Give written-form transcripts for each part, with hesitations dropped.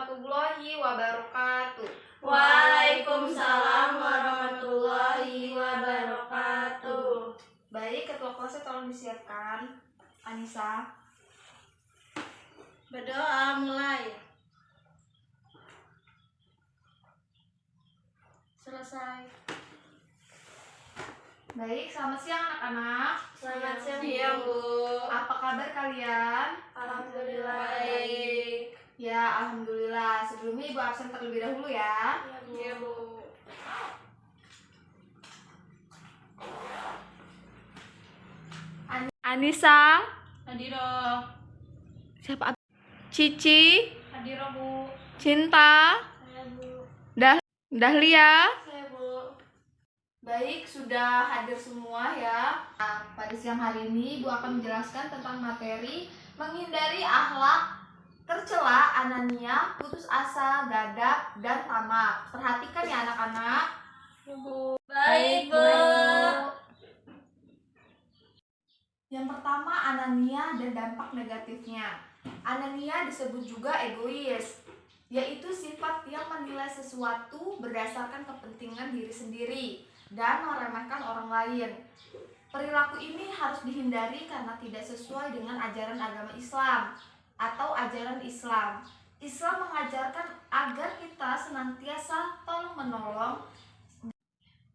warahmatullahi wabarakatuh. Waalaikumsalam warahmatullahi wabarakatuh. Baik, ketua kelasnya tolong disiapkan. Anissa. Berdoa mulai. Selesai. Baik, selamat siang anak-anak. Selamat siang, Bu. Bu. Apa kabar kalian? Alhamdulillah baik. Ya, alhamdulillah. Sebelumnya Ibu absen terlebih dahulu ya. Iya, Bu. Anissa. Hadiro. Siapa? Cici. Hadiro, Bu. Cinta. Saya, Bu. Dahlia. Saya, Bu. Baik, sudah hadir semua ya. Nah, pada siang hari ini Ibu akan menjelaskan tentang materi menghindari akhlak tercela, anania, putus asa, gadap, dan tamak. Perhatikan ya anak-anak. Bu. Baik, Bu. Yang pertama, anania dan dampak negatifnya. Anania disebut juga egois, yaitu sifat yang menilai sesuatu berdasarkan kepentingan diri sendiri dan meremehkan orang lain. Perilaku ini harus dihindari karena tidak sesuai dengan ajaran agama Islam atau ajaran Islam. Islam mengajarkan agar kita senantiasa tolong-menolong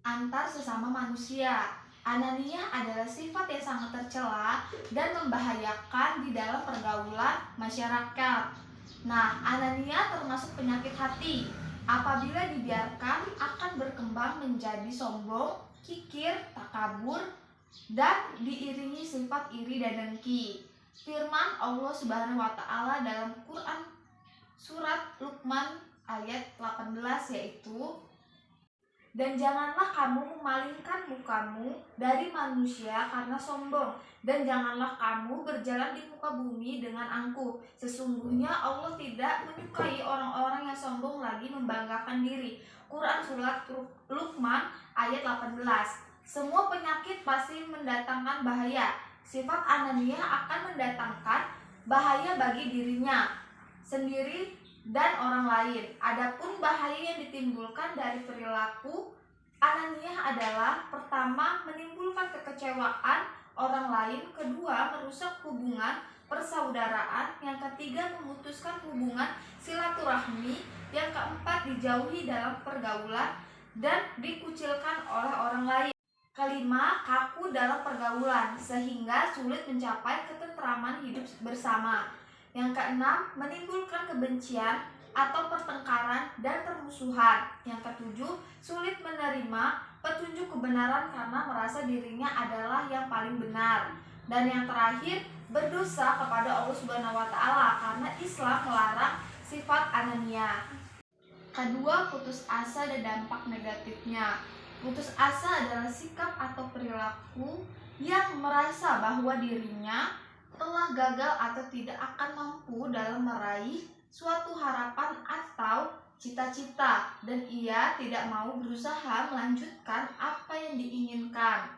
antar sesama manusia. Anania adalah sifat yang sangat tercela dan membahayakan di dalam pergaulan masyarakat. Nah, anania termasuk penyakit hati. Apabila dibiarkan akan berkembang menjadi sombong, kikir, takabur, dan diiringi sifat iri dan dengki. Firman Allah Subhanahu wa taala dalam Quran surat Luqman ayat 18 yaitu, dan janganlah kamu memalingkan mukamu dari manusia karena sombong, dan janganlah kamu berjalan di muka bumi dengan angkuh. Sesungguhnya Allah tidak menyukai orang-orang yang sombong lagi membanggakan diri. Quran surat Luqman ayat 18. Semua penyakit pasti mendatangkan bahaya. Sifat anania akan mendatangkan bahaya bagi dirinya sendiri dan orang lain. Adapun bahaya yang ditimbulkan dari perilaku anania adalah: pertama, menimbulkan kekecewaan orang lain; kedua, merusak hubungan persaudaraan; yang ketiga, memutuskan hubungan silaturahmi; yang keempat, dijauhi dalam pergaulan dan dikucilkan oleh orang lain; kelima, kaku dalam pergaulan sehingga sulit mencapai ketentraman hidup bersama; yang keenam, menimbulkan kebencian atau pertengkaran dan permusuhan; yang ketujuh, sulit menerima petunjuk kebenaran karena merasa dirinya adalah yang paling benar; dan yang terakhir, berdosa kepada Allah Subhanahu wa taala karena Islam melarang sifat anania. Kedua, putus asa dan dampak negatifnya. Putus asa adalah sikap atau perilaku yang merasa bahwa dirinya telah gagal atau tidak akan mampu dalam meraih suatu harapan atau cita-cita, dan ia tidak mau berusaha melanjutkan apa yang diinginkan.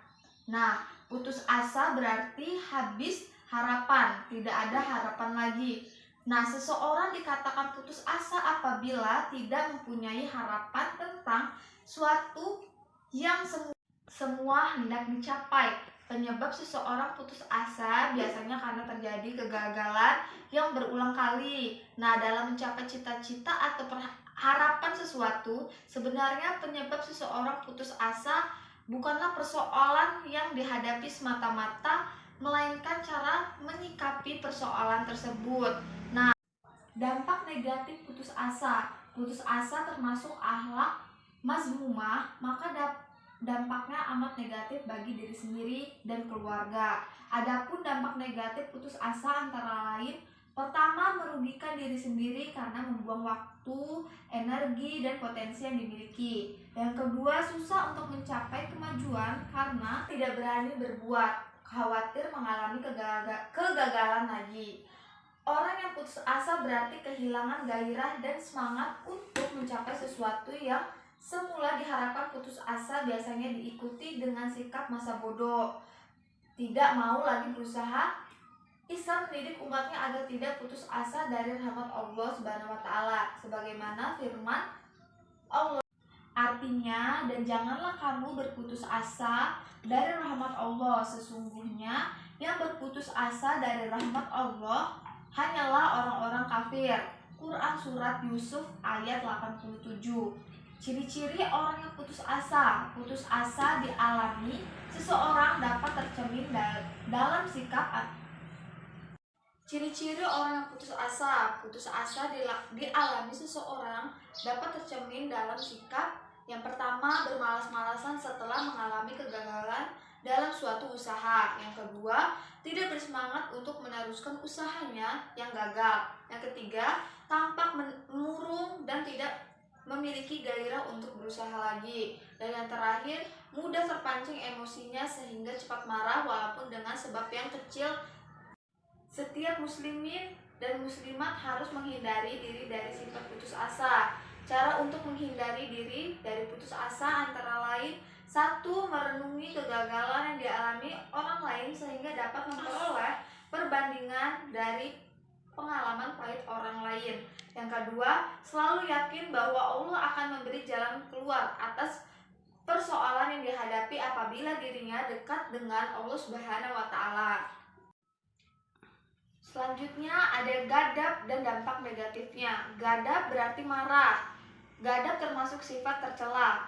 Nah, putus asa berarti habis harapan, tidak ada harapan lagi. Nah, seseorang dikatakan putus asa apabila tidak mempunyai harapan tentang suatu yang semua hendak dicapai. Penyebab seseorang putus asa biasanya karena terjadi kegagalan yang berulang kali. Nah, dalam mencapai cita-cita atau harapan sesuatu, sebenarnya penyebab seseorang putus asa bukanlah persoalan yang dihadapi semata-mata, melainkan cara menyikapi persoalan tersebut. Nah, dampak negatif putus asa. Putus asa termasuk akhlak mazmumah, maka dampaknya amat negatif bagi diri sendiri dan keluarga. Adapun dampak negatif putus asa antara lain: pertama, merugikan diri sendiri karena membuang waktu, energi, dan potensi yang dimiliki. Yang kedua, susah untuk mencapai kemajuan karena tidak berani berbuat, khawatir mengalami kegagalan lagi. Orang yang putus asa berarti kehilangan gairah dan semangat untuk mencapai sesuatu yang semula diharapkan. Putus asa biasanya diikuti dengan sikap masa bodoh, tidak mau lagi berusaha. Islam mendidik umatnya agar tidak putus asa dari rahmat Allah Subhanahu wa taala. sebagaimana firman Allah. Artinya, dan janganlah kamu berputus asa dari rahmat Allah. Sesungguhnya yang berputus asa dari rahmat Allah hanyalah orang-orang kafir. Quran Surat Yusuf ayat 87. Ciri-ciri orang yang putus asa. Putus asa dialami seseorang dapat tercermin dalam sikap. Ciri-ciri orang yang putus asa. Putus asa dialami seseorang dapat tercermin dalam sikap. Yang pertama, bermalas-malasan setelah mengalami kegagalan dalam suatu usaha. Yang kedua, tidak bersemangat untuk meneruskan usahanya yang gagal. Yang ketiga, tampak murung dan tidak memiliki gairah untuk berusaha lagi. Dan yang terakhir, mudah terpancing emosinya sehingga cepat marah walaupun dengan sebab yang kecil. Setiap muslimin dan muslimat harus menghindari diri dari sifat putus asa. Cara untuk menghindari diri dari putus asa antara lain: 1. Merenungi kegagalan yang dialami orang lain sehingga dapat memperoleh perbandingan dari pengalaman pahit orang lain. Yang kedua, selalu yakin bahwa Allah akan memberi jalan keluar atas persoalan yang dihadapi apabila dirinya dekat dengan Allah Subhanahu wa Ta'ala. Selanjutnya ada ghadab dan dampak negatifnya. Ghadab berarti marah. Ghadab termasuk sifat tercela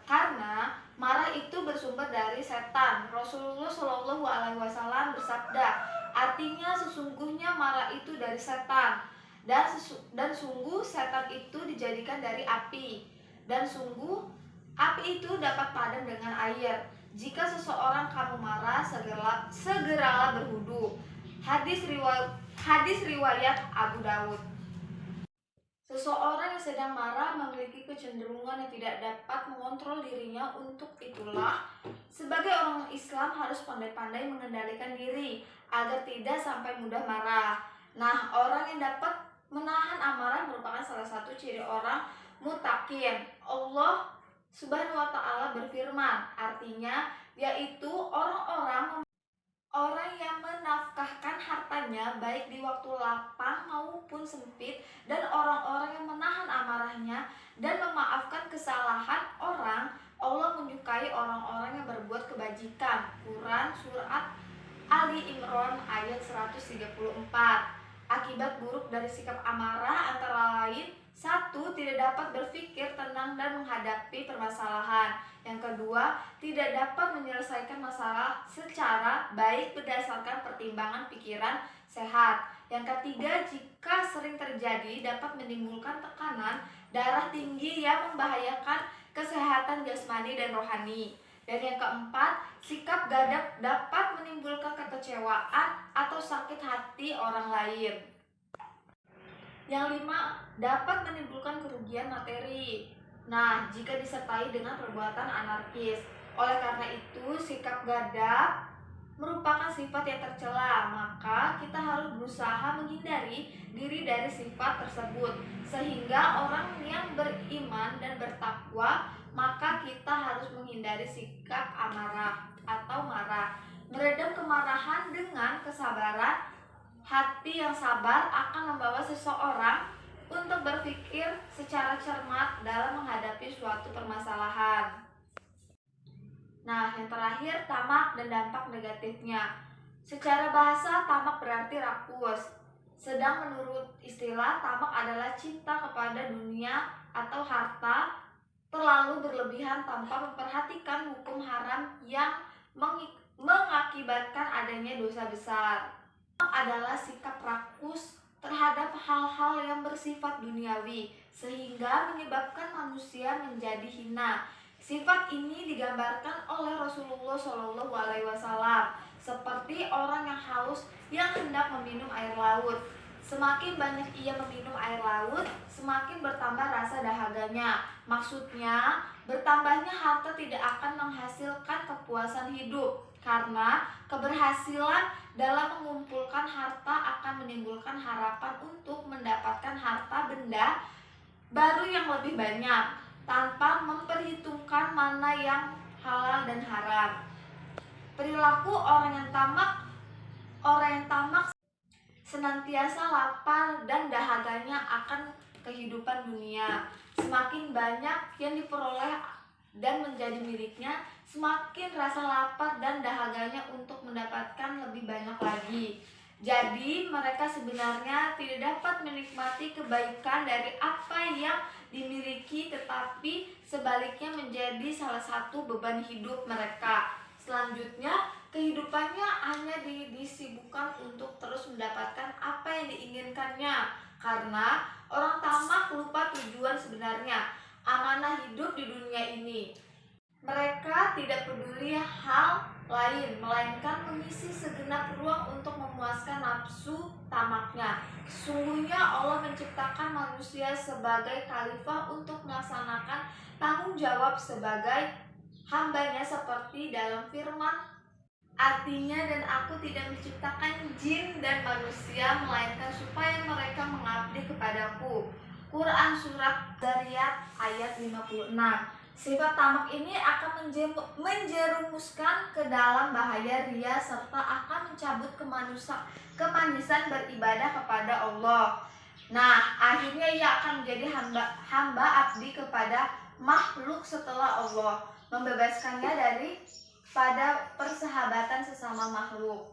karena marah itu bersumber dari setan. Rasulullah Shallallahu Alaihi Wasallam bersabda, artinya sesungguhnya marah itu dari setan, dan sungguh setan itu dijadikan dari api, dan sungguh api itu dapat padam dengan air. Jika seseorang kamu marah, segeralah berwudu. Hadis riwayat Abu Dawud. Seseorang yang sedang marah memiliki kecenderungan yang tidak dapat mengontrol dirinya. Untuk itulah, sebagai orang Islam harus pandai-pandai mengendalikan diri agar tidak sampai mudah marah. Nah, orang yang dapat menahan amarah merupakan salah satu ciri orang muttaqin. Allah Subhanahu wa Ta'ala berfirman, artinya yaitu orang yang menafkahkan hartanya baik di waktu lapang maupun sempit, dan orang-orang yang menahan amarahnya dan memaafkan kesalahan orang. Allah menyukai orang-orang yang berbuat kebajikan. Quran Surat Ali Imran ayat 134. Akibat buruk dari sikap amarah antara lain: 1. Tidak dapat berpikir tenang dan menghadapi permasalahan. Yang kedua, tidak dapat menyelesaikan masalah secara baik berdasarkan pertimbangan pikiran sehat. Yang ketiga, jika sering terjadi, dapat menimbulkan tekanan darah tinggi yang membahayakan kesehatan jasmani dan rohani. Dan yang keempat, sikap ghadab dapat menimbulkan kekecewaan atau sakit hati orang lain. Yang lima, dapat menimbulkan kerugian materi. Nah, jika disertai dengan perbuatan anarkis. Oleh karena itu, sikap ghadab merupakan sifat yang tercela, maka kita harus berusaha menghindari diri dari sifat tersebut. Sehingga orang yang beriman dan bertakwa, maka kita harus menghindari sikap amarah atau marah. Meredam kemarahan dengan kesabaran. Hati yang sabar akan membawa seseorang untuk berpikir secara cermat dalam menghadapi suatu permasalahan. Nah, yang terakhir, tamak dan dampak negatifnya. Secara bahasa, tamak berarti rakus. Sedang menurut istilah, tamak adalah cinta kepada dunia atau harta terlalu berlebihan tanpa memperhatikan hukum haram yang mengakibatkan adanya dosa besar. Tamak adalah sikap rakus terhadap hal-hal yang bersifat duniawi sehingga menyebabkan manusia menjadi hina. Sifat ini digambarkan oleh Rasulullah Shallallahu Alaihi Wasallam seperti orang yang haus yang hendak meminum air laut. Semakin banyak ia meminum air laut, semakin bertambah rasa dahaganya. Maksudnya, bertambahnya harta tidak akan menghasilkan kepuasan hidup, karena keberhasilan dalam mengumpulkan harta akan menimbulkan harapan untuk mendapatkan harta benda baru yang lebih banyak, tanpa memperhitungkan mana yang halal dan haram. Perilaku orang yang tamak senantiasa lapar dan dahaganya akan kehidupan dunia. Semakin banyak yang diperoleh dan menjadi miliknya, semakin rasa lapar dan dahaganya untuk mendapatkan lebih banyak lagi. Jadi mereka sebenarnya tidak dapat menikmati kebaikan dari apa yang dimiliki, tetapi sebaliknya menjadi salah satu beban hidup mereka. Selanjutnya, kehidupannya hanya disibukkan untuk terus mendapatkan apa yang diinginkannya, karena orang tamak lupa tujuan sebenarnya, amanah hidup di dunia ini. Mereka tidak peduli hal lain, melainkan mengisi segenap ruang untuk memuaskan nafsu tamaknya. Sesungguhnya Allah menciptakan manusia sebagai khalifah untuk melaksanakan tanggung jawab sebagai hambanya, seperti dalam firman, artinya, dan aku tidak menciptakan jin dan manusia melainkan supaya mereka mengabdi kepadaku. Quran Surat Dzariyat ayat 56. Sifat tamak ini akan menjerumuskan ke dalam bahaya ria serta akan mencabut kemanisan beribadah kepada Allah. Nah, akhirnya ia akan menjadi hamba abdi kepada makhluk setelah Allah membebaskannya pada persahabatan sesama makhluk.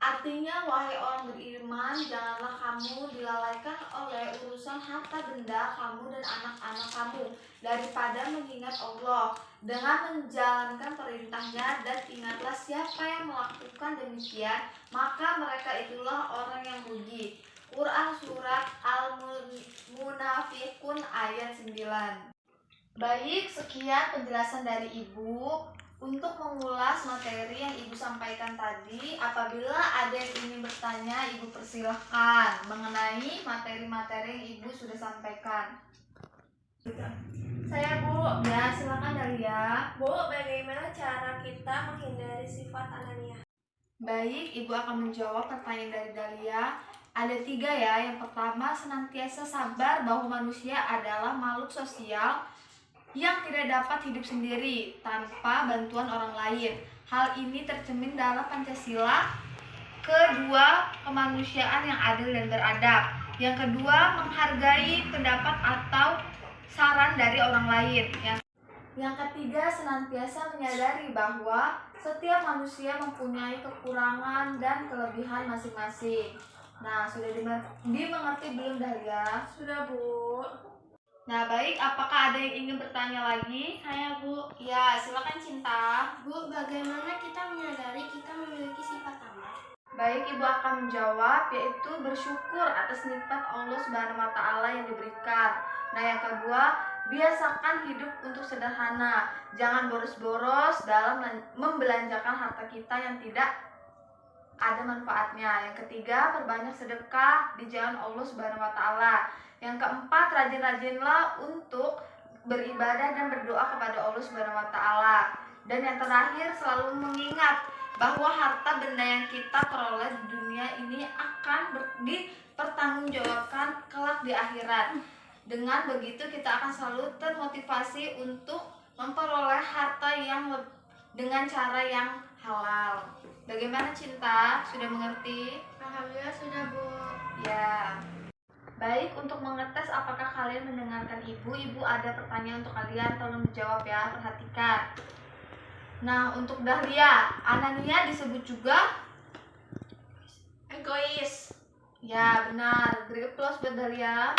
Artinya, wahai orang beriman, janganlah kamu dilalaikan oleh urusan harta benda kamu dan anak-anak kamu daripada mengingat Allah dengan menjalankan perintahnya, dan ingatlah siapa yang melakukan demikian, maka mereka itulah orang yang rugi. Quran Surat Al-Munafiqun ayat 9. Baik, sekian penjelasan dari Ibu. Untuk mengulas materi yang Ibu sampaikan tadi, apabila ada yang ingin bertanya, Ibu persilahkan mengenai materi-materi yang Ibu sudah sampaikan. Saya, Bu. Ya, silakan Dahlia. Bu, bagaimana cara kita menghindari sifat anania? Baik, Ibu akan menjawab pertanyaan dari Dahlia. Ada 3 ya. Yang pertama, senantiasa sabar bahwa manusia adalah makhluk sosial yang tidak dapat hidup sendiri tanpa bantuan orang lain. Hal ini tercermin dalam Pancasila. Kedua, kemanusiaan yang adil dan beradab. Yang kedua, menghargai pendapat atau saran dari orang lain. Yang ketiga, senantiasa menyadari bahwa setiap manusia mempunyai kekurangan dan kelebihan masing-masing. Nah, sudah dimengerti belum Dahlia? Sudah, Bu. Nah, baik, apakah ada yang ingin bertanya lagi? Saya, Bu. Ya, silakan Cinta. Bu, bagaimana kita menyadari kita memiliki sifat tamak? Baik, Ibu akan menjawab, yaitu bersyukur atas nikmat Allah Subhanahu wa Ta'ala yang diberikan. Nah, yang kedua, biasakan hidup untuk sederhana. Jangan boros-boros dalam membelanjakan harta kita yang tidak ada manfaatnya. Yang ketiga, perbanyak sedekah di jalan Allah Subhanahu wa Ta'ala. Yang keempat, rajin-rajinlah untuk beribadah dan berdoa kepada Allah Subhanahu wa Ta'ala. Dan yang terakhir, selalu mengingat bahwa harta benda yang kita peroleh di dunia ini akan dipertanggungjawabkan kelak di akhirat. Dengan begitu kita akan selalu termotivasi untuk memperoleh harta yang dengan cara yang halal. Bagaimana Cinta? Sudah mengerti? Alhamdulillah sudah, Bu. Ya. Baik, untuk mengetes apakah kalian mendengarkan Ibu ada pertanyaan untuk kalian, tolong dijawab ya, perhatikan. Nah, untuk Dahlia, anania disebut juga Egois. ya, benar. Beri applause buat Dahlia.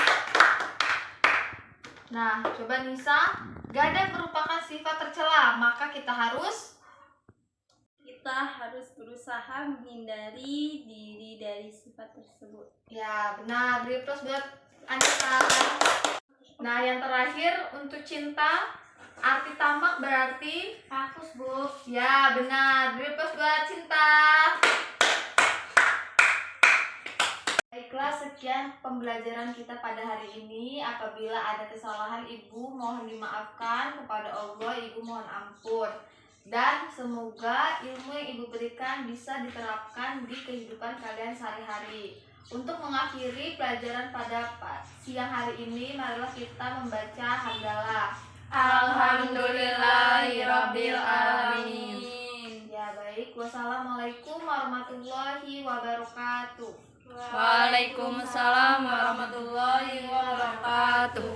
Nah, coba Nisa, gadai merupakan sifat tercela, maka kita harus berusaha menghindari diri dari sifat tersebut. ya, benar. Beri applause buat Anissa. Nah, yang terakhir untuk Cinta, arti tamak berarti Rakus, Bu. ya, benar. Beri applause buat Cinta. Baiklah, sekian pembelajaran kita pada hari ini. Apabila ada kesalahan Ibu mohon dimaafkan, kepada Allah Ibu mohon ampun. Dan semoga ilmu yang Ibu berikan bisa diterapkan di kehidupan kalian sehari-hari. Untuk mengakhiri pelajaran pada siang hari ini, marilah kita membaca hamdalah. Alhamdulillahirabbil alamin. Ya, baik. Wassalamualaikum warahmatullahi wabarakatuh. Waalaikumsalam warahmatullahi wabarakatuh.